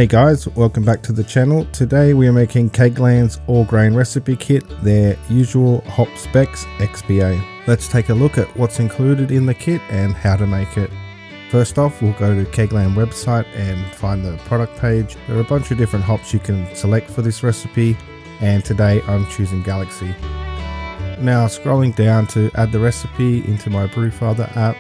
Hey guys, welcome back to the channel. Today we are making KegLand's all grain recipe kit, their usual hop specs XPA. Let's take a look at what's included in the kit and how to make it. First off, we'll go to KegLand website and find the product page. There are a bunch of different hops you can select for this recipe, and today I'm choosing Galaxy. Now scrolling down to add the recipe into my Brewfather app.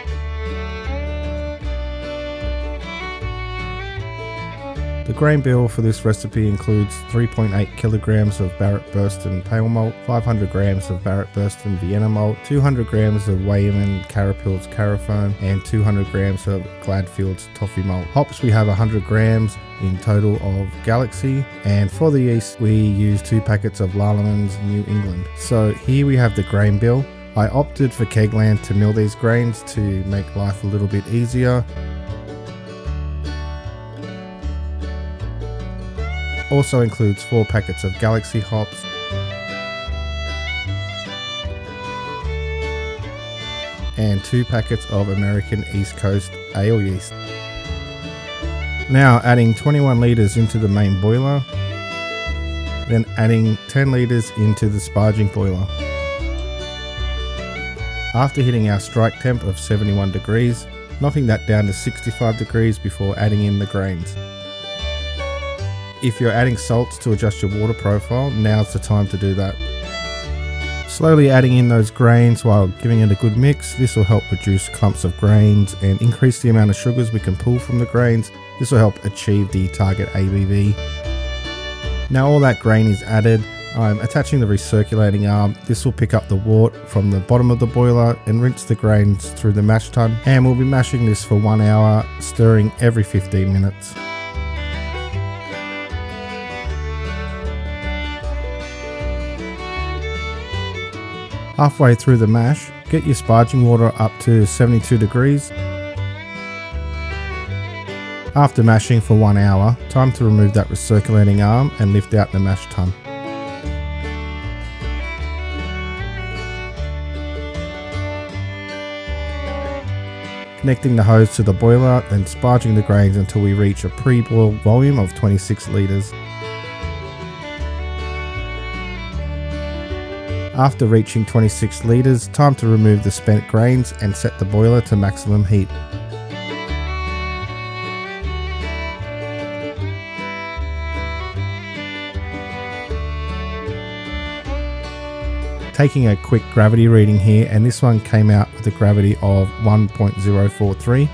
The grain bill for this recipe includes 3.8 kilograms of Barrett Burston pale malt, 500 grams of Barrett Burston Vienna malt, 200 grams of Weyermann Carapils Carafoam, and 200 grams of Gladfield's toffee malt. Hops, we have 100 grams in total of Galaxy, and for the yeast we use 2 packets of Lallemand New England. So here we have the grain bill. I opted for KegLand to mill these grains to make life a little bit easier. Also includes 4 packets of Galaxy hops, and 2 packets of American East Coast ale yeast. Now adding 21 litres into the main boiler, then adding 10 litres into the Sparging boiler. After hitting our strike temp of 71 degrees, knocking that down to 65 degrees before adding in the grains. If you're adding salts to adjust your water profile, now's the time to do that. Slowly adding in those grains while giving it a good mix. This will help reduce clumps of grains and increase the amount of sugars we can pull from the grains. This will help achieve the target ABV. Now all that grain is added, I'm attaching the recirculating arm. This will pick up the wort from the bottom of the boiler and rinse the grains through the mash tun, and we'll be mashing this for 1 hour, stirring every 15 minutes. Halfway through the mash, get your sparging water up to 72 degrees. After mashing for 1 hour, time to remove that recirculating arm and lift out the mash tun. Connecting the hose to the boiler, then sparging the grains until we reach a pre-boil volume of 26 litres. After reaching 26 litres, time to remove the spent grains and set the boiler to maximum heat. Taking a quick gravity reading here, and this one came out with a gravity of 1.043.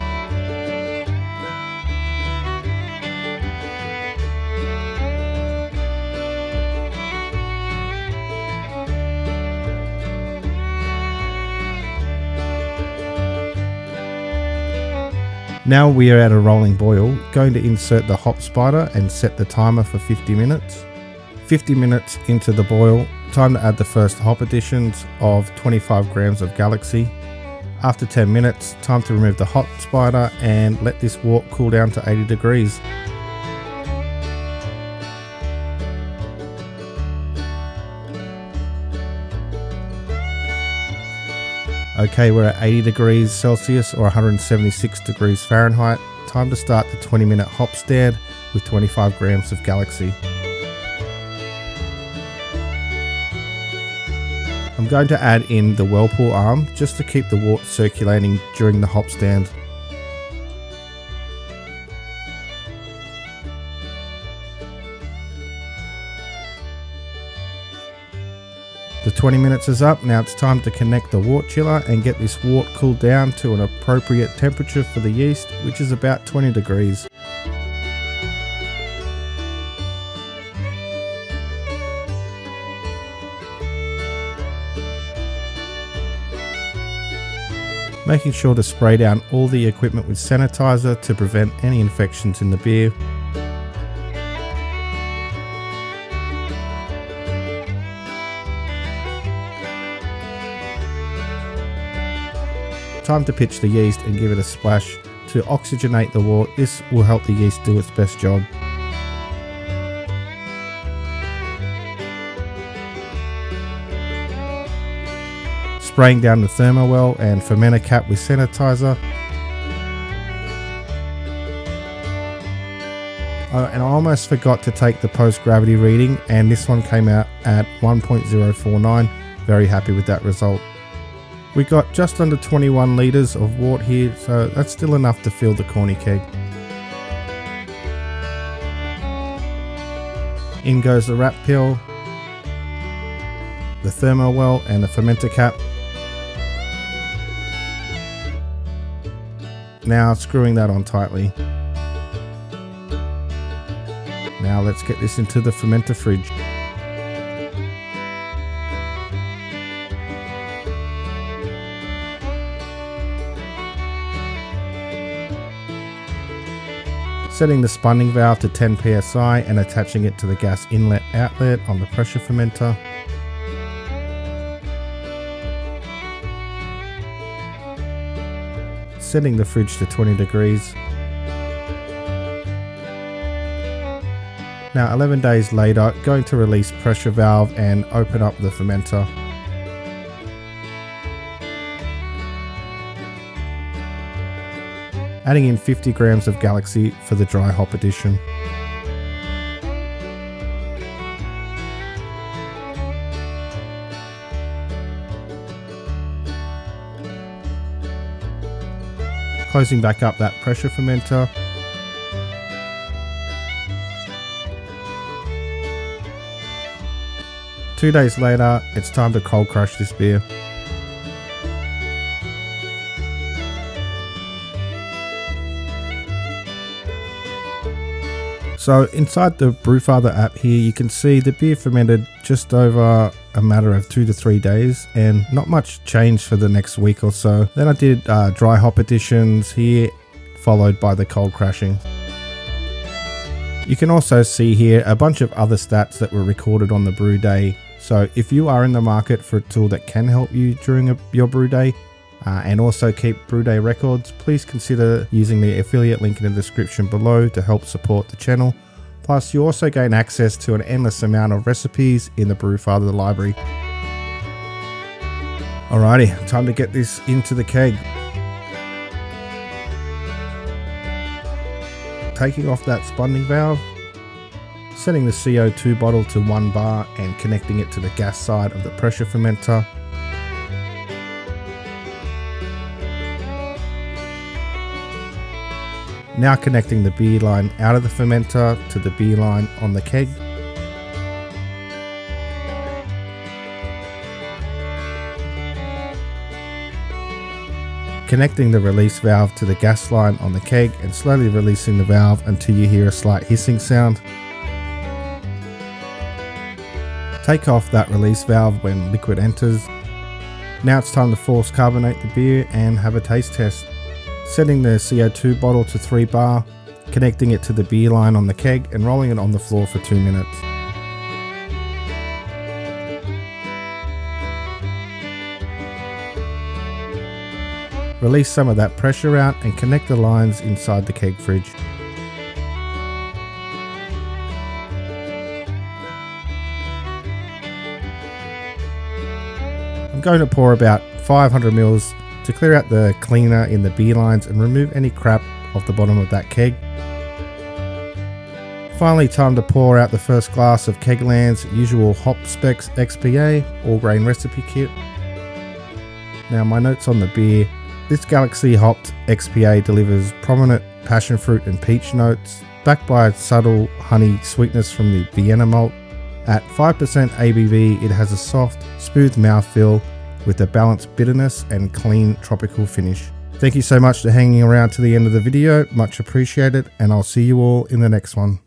Now we are at a rolling boil, going to insert the hop spider and set the timer for 50 minutes. 50 minutes into the boil, time to add the first hop additions of 25 grams of Galaxy. After 10 minutes, time to remove the hop spider and let this wort cool down to 80 degrees. Okay, we're at 80 degrees Celsius or 176 degrees Fahrenheit. Time to start the 20-minute Hopstand with 25 grams of Galaxy. I'm going to add in the whirlpool arm just to keep the wort circulating during the Hopstand. The 20 minutes is up. Now it's time to connect the wort chiller and get this wort cooled down to an appropriate temperature for the yeast, which is about 20 degrees. Making sure to spray down all the equipment with sanitizer to prevent any infections in the beer. Time to pitch the yeast and give it a splash to oxygenate the wort. This will help the yeast do its best job. Spraying down the thermowell and fermenter cap with sanitizer. And I almost forgot to take the post-gravity reading, and this one came out at 1.049. Very happy with that result. We got just under 21 litres of wort here, so that's still enough to fill the corny keg. In goes the wrap pill, the thermo well and the fermenter cap. Now screwing that on tightly. Now let's get this into the fermenter fridge. Setting the spunding valve to 10 psi and attaching it to the gas inlet outlet on the pressure fermenter. Setting the fridge to 20 degrees. Now 11 days later, going to release pressure valve and open up the fermenter. Adding in 50 grams of Galaxy for the dry hop edition. Closing back up that pressure fermenter. Two days later, it's time to cold crush this beer. So inside the Brewfather app here, you can see the beer fermented just over a matter of 2 to 3 days, and not much changed for the next week or so. Then I did dry hop additions here, followed by the cold crushing. You can also see here a bunch of other stats that were recorded on the brew day. So if you are in the market for a tool that can help you during your brew day, and also keep brew day records, please consider using the affiliate link in the description below to help support the channel. Plus you also gain access to an endless amount of recipes in the Brewfather library. Alrighty, time to get this into the keg. Taking off that spunding valve, setting the CO2 bottle to 1 bar and connecting it to the gas side of the pressure fermenter. Now connecting the beer line out of the fermenter to the beer line on the keg. Connecting the release valve to the gas line on the keg and slowly releasing the valve until you hear a slight hissing sound. Take off that release valve when liquid enters. Now it's time to force carbonate the beer and have a taste test. Setting the CO2 bottle to 3 bar, connecting it to the beer line on the keg and rolling it on the floor for 2 minutes. Release some of that pressure out and connect the lines inside the keg fridge. I'm going to pour about 500 ml to clear out the cleaner in the beer lines and remove any crap off the bottom of that keg. Finally, time to pour out the first glass of KegLand's usual hop specs XPA all grain recipe kit. Now my notes on the beer: this Galaxy hopped XPA delivers prominent passion fruit and peach notes, backed by subtle honey sweetness from the Vienna malt. At 5% ABV, it has a soft, smooth mouthfeel with a balanced bitterness and clean tropical finish. Thank you so much for hanging around to the end of the video, much appreciated, and I'll see you all in the next one.